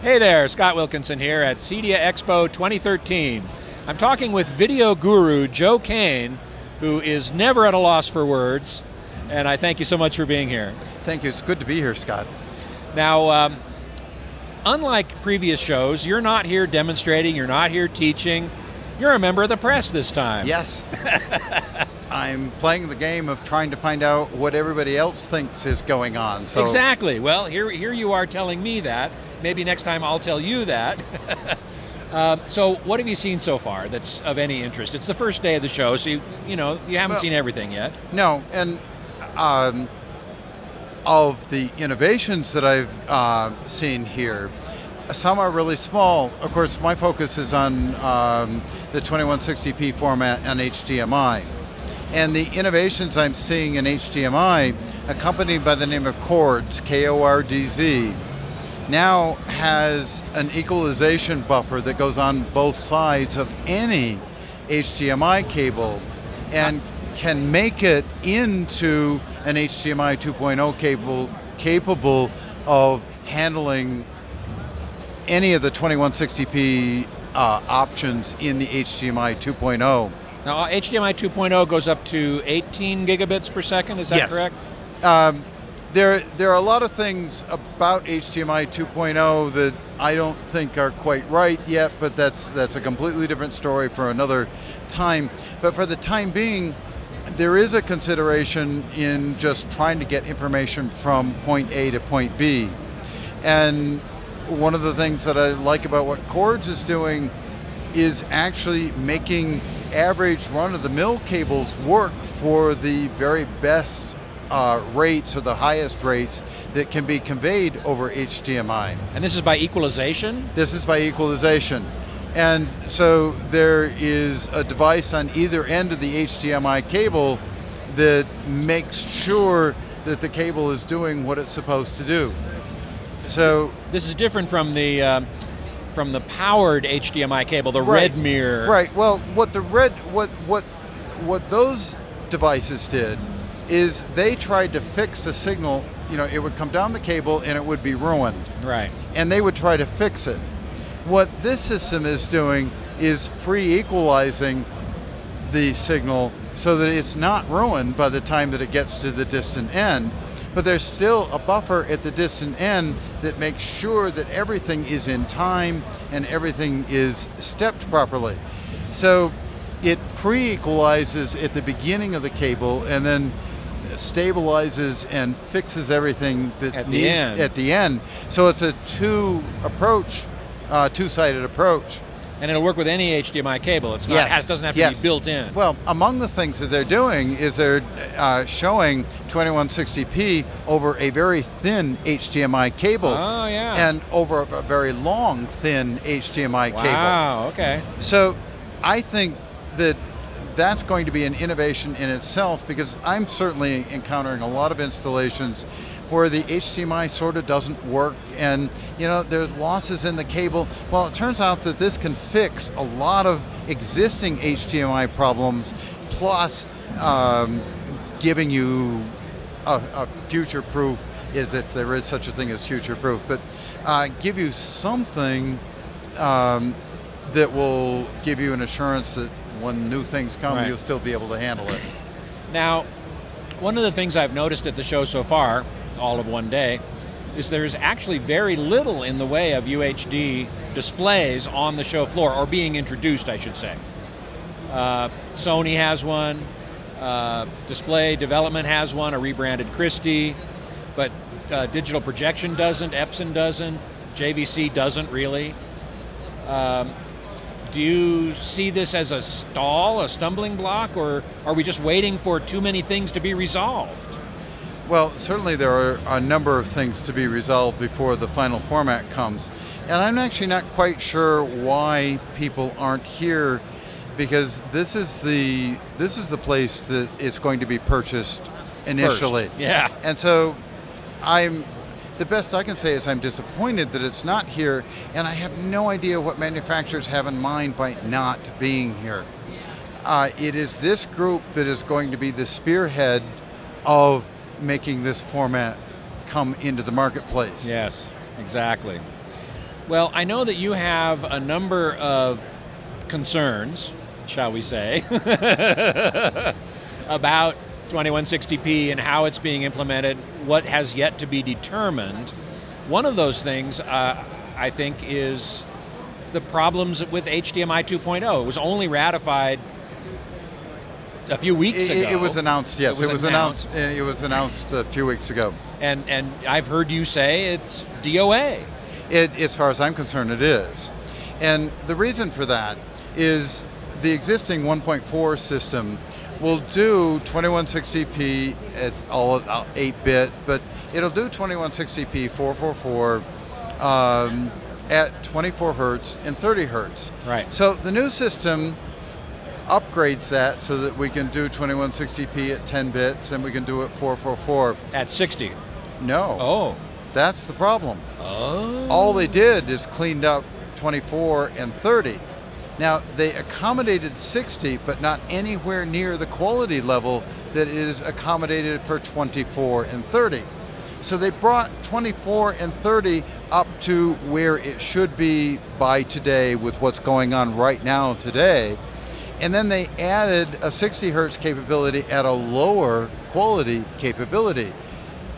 Hey there, Scott Wilkinson here at CEDIA Expo 2013. I'm talking with video guru Joe Kane, who is never at a loss for words, and I thank you so much for being here. Thank you, it's good to be here, Scott. Now, unlike previous shows, you're not here demonstrating, you're not here teaching, you're a member of the press this time. Yes. I'm playing the game of trying to find out what everybody else thinks is going on. So. Exactly. Well, here you are telling me that. Maybe next time I'll tell you that. So what have you seen so far that's of any interest? It's the first day of the show, so you haven't seen everything yet. No, and of the innovations that I've seen here, some are really small. Of course, my focus is on the 2160p format and HDMI. And the innovations I'm seeing in HDMI, a company by the name of Kordz, K-O-R-D-Z, now has an equalization buffer that goes on both sides of any HDMI cable and can make it into an HDMI 2.0 cable capable of handling any of the 2160p options in the HDMI 2.0. Now, HDMI 2.0 goes up to 18 gigabits per second, is that correct? There are a lot of things about HDMI 2.0 that I don't think are quite right yet, but that's a completely different story for another time. But for the time being, there is a consideration in just trying to get information from point A to point B. And one of the things that I like about what Kordz is doing is actually making average run-of-the-mill cables work for the very best rates or the highest rates that can be conveyed over HDMI. And this is by equalization? This is by equalization. And so there is a device on either end of the HDMI cable that makes sure that the cable is doing what it's supposed to do. So this is different from the powered HDMI cable, the red mirror. Right. Well, what those devices did is they tried to fix the signal. You know, it would come down the cable and it would be ruined. Right. And they would try to fix it. What this system is doing is pre-equalizing the signal so that it's not ruined by the time that it gets to the distant end. But there's still a buffer at the distant end that makes sure that everything is in time and everything is stepped properly. So it pre-equalizes at the beginning of the cable and then stabilizes and fixes everything that at the end. So it's a two-sided approach. And it'll work with any HDMI cable. It's not, it doesn't have to be built in. Well, among the things that they're doing is they're showing 2160p over a very thin HDMI cable. Oh, yeah. And over a very long, thin HDMI cable. Wow, okay. So I think that that's going to be an innovation in itself, because I'm certainly encountering a lot of installations where the HDMI sort of doesn't work and there's losses in the cable. Well, it turns out that this can fix a lot of existing HDMI problems, plus giving you a future-proof, if there is such a thing as future-proof, but give you something that will give you an assurance that when new things come, you'll still be able to handle it. Now, one of the things I've noticed at the show so far, all of one day, is there's actually very little in the way of UHD displays on the show floor, or being introduced, I should say. Sony has one, Display Development has one, a rebranded Christie, but Digital Projection doesn't, Epson doesn't, JVC doesn't really. Do you see this as a stall, a stumbling block, or are we just waiting for too many things to be resolved? Well, certainly there are a number of things to be resolved before the final format comes. And I'm actually not quite sure why people aren't here, because this is the place that is going to be purchased initially. First. Yeah. And so the best I can say is I'm disappointed that it's not here, and I have no idea what manufacturers have in mind by not being here. It is this group that is going to be the spearhead of making this format come into the marketplace. Yes, exactly. Well, I know that you have a number of concerns, shall we say, about 2160p and how it's being implemented, what has yet to be determined. One of those things, I think, is the problems with HDMI 2.0. It was only ratified a few weeks ago. It was announced, yes. It was announced a few weeks ago. And I've heard you say it's DOA. As far as I'm concerned, it is. And the reason for that is the existing 1.4 system will do 2160p, it's all 8-bit, but it'll do 2160p 444 at 24 hertz and 30 hertz. Right. So the new system upgrades that so that we can do 2160p at 10 bits and we can do it 444. At 60? No. Oh. That's the problem. Oh. All they did is cleaned up 24 and 30. Now, they accommodated 60, but not anywhere near the quality level that is accommodated for 24 and 30. So they brought 24 and 30 up to where it should be by today with what's going on right now today. And then they added a 60 hertz capability at a lower quality capability.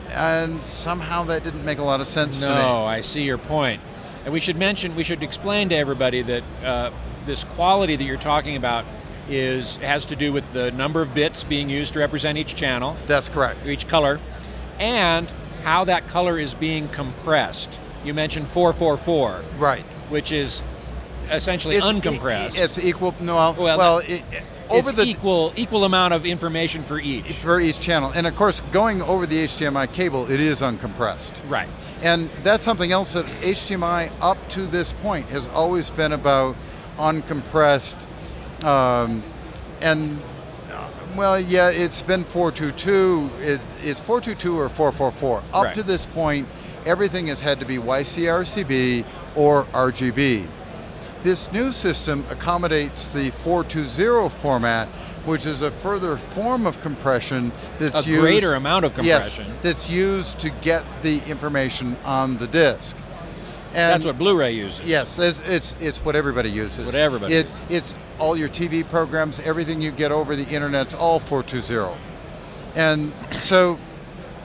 And somehow that didn't make a lot of sense to me. No, I see your point. And we should explain to everybody that this quality that you're talking about has to do with the number of bits being used to represent each channel. That's correct. Each color, and how that color is being compressed. You mentioned 444. Right. Which is essentially uncompressed. It's equal, no, equal amount of information for each. For each channel. And of course, going over the HDMI cable, it is uncompressed. Right. And that's something else that HDMI up to this point has always been about uncompressed. It's been 422. It's 422 or 444. Up to this point, everything has had to be YCRCB or RGB. This new system accommodates the 420 format, which is a further form of compression that's used... A greater amount of compression. Yes, that's used to get the information on the disc. And that's what Blu-ray uses. Yes, it's what everybody uses. It's what everybody uses. It's all your TV programs, everything you get over the internet's all 420. And so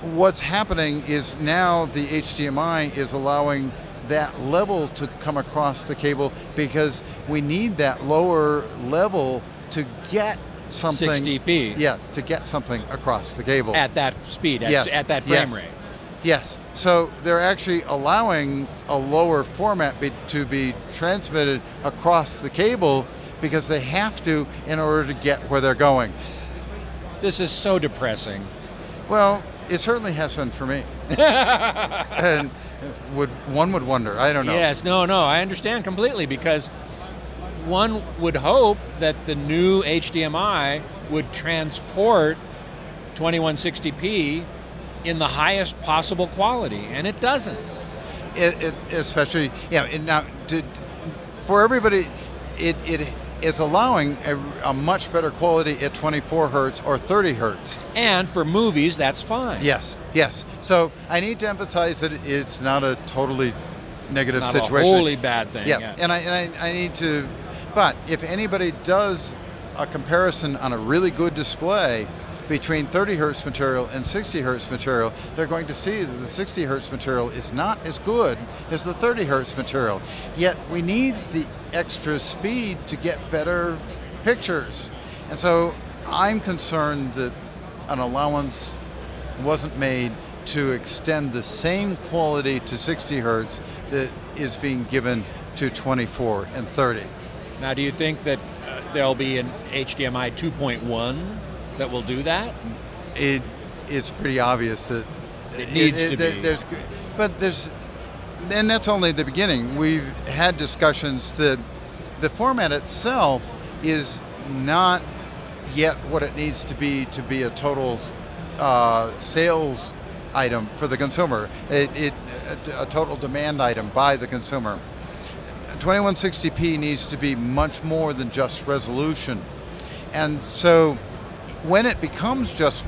what's happening is now the HDMI is allowing that level to come across the cable because we need that lower level to get something. 60p. Yeah, to get something across the cable. At that speed, at that frame rate. Yes, so they're actually allowing a lower format to be transmitted across the cable because they have to in order to get where they're going. This is so depressing. Well, it certainly has been for me. And one would wonder, I don't know. Yes, no, I understand completely because one would hope that the new HDMI would transport 2160p in the highest possible quality, and it doesn't. It especially, for everybody, it is allowing a much better quality at 24 hertz or 30 hertz. And for movies, that's fine. Yes. So I need to emphasize that it's not a totally negative situation. Not a wholly bad thing. Yeah. And I need to, but if anybody does a comparison on a really good display between 30 hertz material and 60 hertz material, they're going to see that the 60 hertz material is not as good as the 30 hertz material. Yet we need the extra speed to get better pictures. And so I'm concerned that an allowance wasn't made to extend the same quality to 60 hertz that is being given to 24 and 30. Now, do you think that there'll be an HDMI 2.1 that will do that? It's pretty obvious that it needs to be. And that's only the beginning. We've had discussions that the format itself is not yet what it needs to be a total sales item for the consumer, a total demand item by the consumer. 2160p needs to be much more than just resolution. And so when it becomes just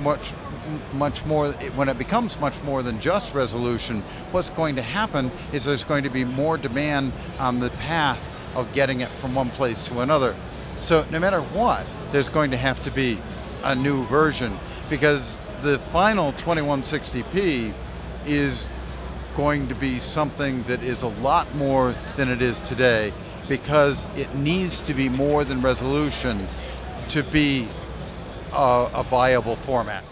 much more, when it becomes much more than just resolution, what's going to happen is there's going to be more demand on the path of getting it from one place to another. So no matter what, there's going to have to be a new version, because the final 2160p is going to be something that is a lot more than it is today, because it needs to be more than resolution to be a viable format.